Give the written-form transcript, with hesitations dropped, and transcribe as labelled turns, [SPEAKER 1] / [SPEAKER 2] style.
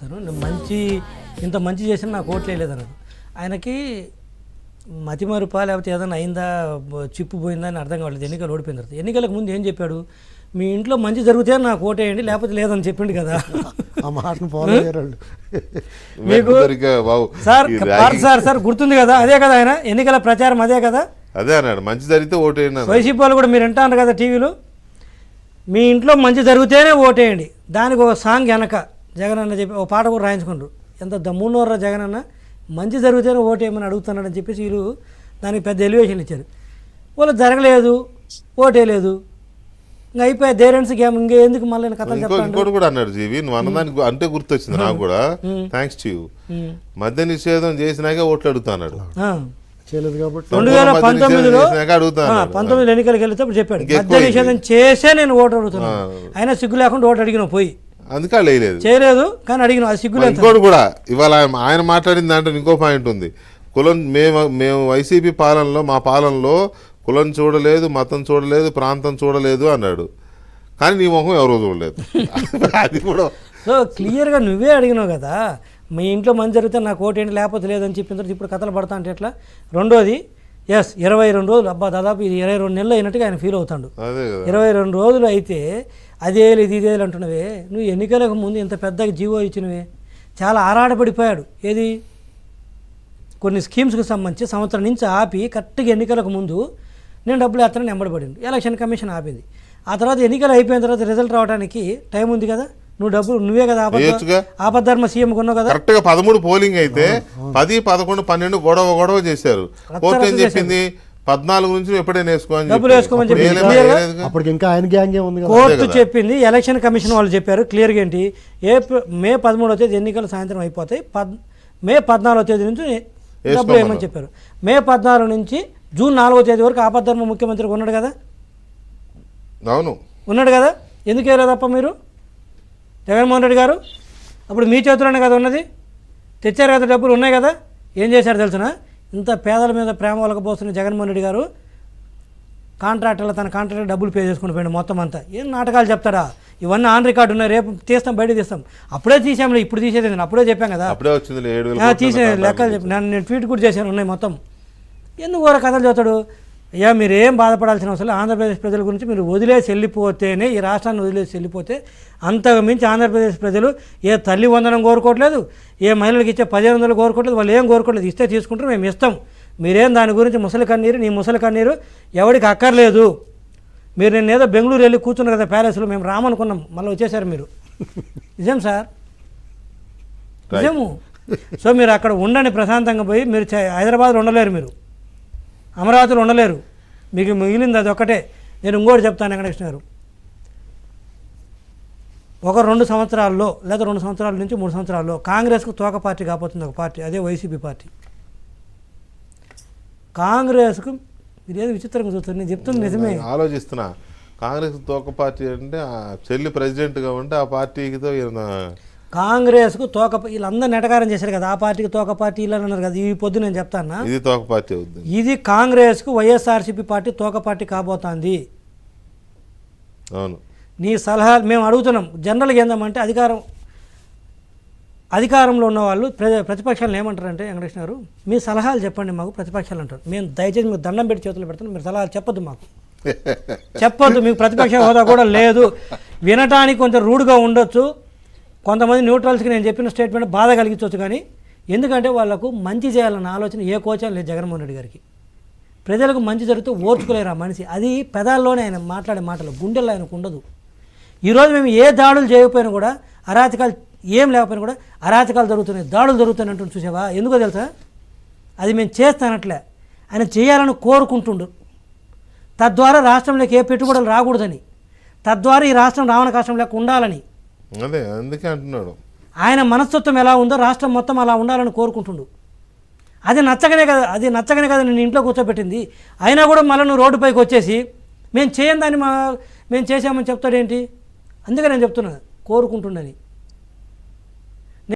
[SPEAKER 1] చెప్తాను. ఇంత మంచి చేసిన నాకు ఓట్లు వేయలేదన్నాడు. ఆయనకి మతిమరుపా లేకపోతే ఏదైనా అయిందా, చిప్పు పోయిందా అని అర్థం కావట్లేదు. ఎన్నికలు ఓడిపోయిన తర్వాత ఎన్నికలకు ముందు ఏం చెప్పాడు, మీ ఇంట్లో మంచి జరిగితే నాకు ఓటేయండి లేకపోతే లేదని చెప్పిండు కదా.
[SPEAKER 2] ఆ మాటను ఫాలో అయ్యారు
[SPEAKER 1] మీకు సార్ గుర్తుంది కదా, అదే కదా ఆయన ఎన్నికల ప్రచారం అదే కదా,
[SPEAKER 3] అదే అన్నాడు మంచి జరిగితే ఓటేయండి.
[SPEAKER 1] వైసీపీ వాళ్ళు కూడా మీరు వింటారు కదా టీవీలో, మీ ఇంట్లో మంచి జరిగితేనే ఓటేయండి. దానికి ఒక సాంగ్ వెనక జగన్ అన్న చెప్పి ఒక పాట కూడా రాయించుకుంటారు. ఎంత దమ్మున్నోర్రా జగన్ అన్న, మంచి జరిగితేనే ఓటేయమని అడుగుతున్నాడని చెప్పేసి వీళ్ళు దానికి పెద్ద ఎలివేషన్ ఇచ్చారు. వాళ్ళు జరగలేదు, ఓటేయలేదు, ఇంకా అయిపోయా దేరెన్స్ గేమ్. ఇంకెందుకు మళ్ళీ కథలు చెప్తాను.
[SPEAKER 3] ఇంకోటి కూడా అన్నాడు జీవి, నువ్వు అన్నదానికి అంటే గుర్తొచ్చింది నాకు కూడా, థ్యాంక్స్ టు యూ. మద్య నిషేధం చేసినాకే ఓట్లు అడుగుతున్నాడు.
[SPEAKER 1] 2019 ఎన్నికలకు వెళ్తే చెప్పాడు మద్య నిషేధం చేసే నేను ఓటు అడుగుతున్నాను. అయినా సిగ్గు లేకుండా ఓటు అడిగిన పోయి
[SPEAKER 3] అందుకే
[SPEAKER 1] చేయలేదు కానీ అడిగిన అది సిగ్గు లేదు.
[SPEAKER 3] ఇంకోటి కూడా ఇవాళ ఆయన మాట్లాడిన దాంట్లో ఇంకో పాయింట్ ఉంది. కులం మేము వైసీపీ పాలనలో, మా పాలనలో కులం చూడలేదు, మతం చూడలేదు, ప్రాంతం చూడలేదు అన్నాడు. కానీ నీ మొహం ఎవరో చూడలేదు. అది కూడా
[SPEAKER 1] సో క్లియర్గా నువ్వే అడిగినావు కదా, మీ ఇంట్లో మంచి జరిగితే నాకు ఓటేంటి లేకపోతే లేదని చెప్పిన తర్వాత ఇప్పుడు కథలు పడతా అంటే ఎట్లా. రెండోది 22 రోజులు, అబ్బా దాదాపు ఇది 22 నెలలు అయినట్టుగా ఆయన ఫీల్ అవుతాడు. 22 రోజులు అయితే అదేలు ఇదే అంటున్నవే. నువ్వు ఎన్నికలకు ముందు ఇంత పెద్దగా జీవో ఇచ్చినవే, చాలా ఆరాటపడిపోయాడు. ఏది కొన్ని స్కీమ్స్కి సంబంధించి సంవత్సరం నుంచి ఆపి కరెక్ట్గా ఎన్నికలకు ముందు నేను డబ్బులు వేస్తానని వెంబడబడింది. ఎలక్షన్ కమిషన్ ఆపింది. ఆ తర్వాత ఎన్నికలు అయిపోయిన తర్వాత రిజల్ట్ రావడానికి టైం ఉంది కదా, నువ్వు డబ్బులు నువ్వే కదా ఆపద్ధర్మ సీఎం కొన్నావు కదా.
[SPEAKER 3] కరెక్ట్గా 13 పోలింగ్ అయితే 10, 11, 12 గొడవ చేశారు. కోర్టు ఏం చెప్పింది, 14 నుంచి ఎప్పుడైనా
[SPEAKER 1] డబ్బులు వేసుకోమని చెప్పి కోర్టు చెప్పింది. ఎలక్షన్ కమిషన్ వాళ్ళు చెప్పారు క్లియర్గా ఏంటి, మే 13వ తేదీ ఎన్నికలు సాయంత్రం అయిపోతాయి, మే 14వ తేదీ నుంచి డబ్బులు వేయమని చెప్పారు. మే 14 నుంచి జూన్ 4వ తేదీ వరకు ఆపద్ధర్మ ముఖ్యమంత్రి ఉన్నాడు కదా.
[SPEAKER 3] అవును
[SPEAKER 1] ఉన్నాడు కదా, ఎందుకు వేయలేదు తప్ప మీరు జగన్మోహన్ రెడ్డి గారు? అప్పుడు మీ చేతుల్లోనే కదా ఉన్నది, తెచ్చారు కదా, డబ్బులు ఉన్నాయి కదా. ఏం చేశారు తెలుసునా, ఇంత పేదల మీద ప్రేమ వలకపోతున్న జగన్మోహన్ రెడ్డి గారు కాంట్రాక్టర్లు తన కాంట్రాక్టర్ డబ్బులు పే చేసుకుని పోయాడు మొత్తం అంతా. ఏం నాటకాలు చెప్తారా, ఇవన్నీ ఆన్ రికార్డు ఉన్నాయి, రేపు తీస్తాం బయట తీస్తాం. అప్పుడే తీసాము, ఇప్పుడు తీసేది నేను అప్పుడే చెప్పాను కదా, తీసే లెక్కలు చెప్పి నేను ట్వీట్ కూడా చేశాను, ఉన్నాయి మొత్తం. ఎందుకు కూడా కథలు చెబుతాడు. అయ్యా మీరేం బాధపడాల్సిన అవసరం లేదు, ఆంధ్రప్రదేశ్ ప్రజల గురించి మీరు వదిలేసి వెళ్ళిపోతేనే, ఈ రాష్ట్రాన్ని వదిలేసి వెళ్ళిపోతే అంతకు మించి ఆంధ్రప్రదేశ్ ప్రజలు ఏ తల్లి వందనం కోరుకోవట్లేదు, ఏ మహిళలకు ఇచ్చే 1500 కోరుకోవట్లేదు, వాళ్ళు ఏం కోరుకోవట్లేదు. ఇస్తే తీసుకుంటారు, మేము ఇస్తాం. మీరేం దాని గురించి ముసలి కన్నీరు, నీ ముసలి కన్నీరు ఎవరికి అక్కర్లేదు. మీరు నేను ఏదో బెంగళూరు వెళ్ళి కూర్చున్నారు కదా ప్యాలెస్లో, మేము రామనుకున్నాం, మళ్ళీ వచ్చేసారు మీరు. నిజం సార్, నిజము. సో మీరు అక్కడ ఉండండి ప్రశాంతంగా పోయి, మీరు హైదరాబాద్లో ఉండలేరు, మీరు అమరావతిలో ఉండలేరు, మీకు మిగిలింది అది ఒక్కటే. నేను ఇంకోటి చెప్తాను వెంకటకృష్ణ గారు, ఒక 2 సంవత్సరాల్లో లేదా 2 సంవత్సరాల నుంచి 3 సంవత్సరాల్లో కాంగ్రెస్కు తోక పార్టీ కాబోతుంది ఒక పార్టీ, అదే వైసీపీ పార్టీ. కాంగ్రెస్కు మీరేదో విచిత్రంగా చూస్తారు, నేను చెప్తుంది నిజమే.
[SPEAKER 3] ఆలోచిస్తున్నా, కాంగ్రెస్ తోక పార్టీ అంటే చెల్లి ప్రెసిడెంట్గా ఉంటే ఆ పార్టీతో
[SPEAKER 1] కాంగ్రెస్కు తోక, వీళ్ళందరూ నెటకారం చేశారు కదా, ఆ పార్టీకి తోక పార్టీ ఇలా అన్నారు కదా. ఈ పొద్దు నేను చెప్తాను,
[SPEAKER 3] ఇది తోక పార్టీ అవుతుంది. ఇది
[SPEAKER 1] కాంగ్రెస్కు వైఎస్ఆర్సీపీ పార్టీ తోక పార్టీ కాబోతోంది.
[SPEAKER 3] అవును,
[SPEAKER 1] నీ సలహాలు మేము అడుగుతున్నాం. జనరల్గా ఏందామంటే అధికారంలో ఉన్న వాళ్ళు ప్రతిపక్షాలను ఏమంటారంటే, వెంకటకృష్ణ గారు మీ సలహాలు చెప్పండి మాకు, ప్రతిపక్షాలు అంటారు. మేము దయచేసి మీకు దండం పెట్టి చేతులు పెడతాం, మీరు సలహాలు చెప్పొద్దు, మాకు చెప్పొద్దు. మీకు ప్రతిపక్ష హోదా కూడా లేదు. వినటానికి కొంచెం రూడ్గా ఉండొచ్చు, కొంతమంది న్యూట్రల్స్కి నేను చెప్పిన స్టేట్మెంట్ బాధ కలిగించవచ్చు, కానీ ఎందుకంటే వాళ్ళకు మంచి చేయాలన్న ఆలోచన ఏ కోచం లేదు జగన్మోహన్ రెడ్డి గారికి. ప్రజలకు మంచి జరిగితే ఓర్చుకోలేరు ఆ మనిషి. అది పెదాల్లోనే ఆయన మాట్లాడే మాటలు, గుండెల్లో ఆయనకు ఉండదు. ఈరోజు మేము ఏ దాడులు చేయకపోయినా కూడా, అరాచకాలు ఏం లేకపోయినా కూడా అరాచకాలు జరుగుతున్నాయి, దాడులు జరుగుతున్నాయి అంటూ చూసావా? ఎందుకో తెలుసా, అది మేము చేస్తానట్లే, ఆయన చేయాలని కోరుకుంటుండు. తద్వారా రాష్ట్రంలోకి ఏ పెట్టుబడులు రాకూడదని, తద్వారా ఈ రాష్ట్రం రావణ కష్టంలోకి ఉండాలని,
[SPEAKER 3] అదే అందుకే అంటున్నాడు.
[SPEAKER 1] ఆయన మనస్తత్వం ఎలా ఉందో రాష్ట్రం మొత్తం అలా ఉండాలని కోరుకుంటుండు. అది నచ్చగానే కదా నేను ఇంట్లో కూర్చోబెట్టింది. అయినా కూడా మళ్ళీ నువ్వు రోడ్డుపైకి వచ్చేసి మేము చేయం దాన్ని మేము చేసామని చెప్తాడేంటి? అందుకే నేను చెప్తున్నా, కోరుకుంటుండని.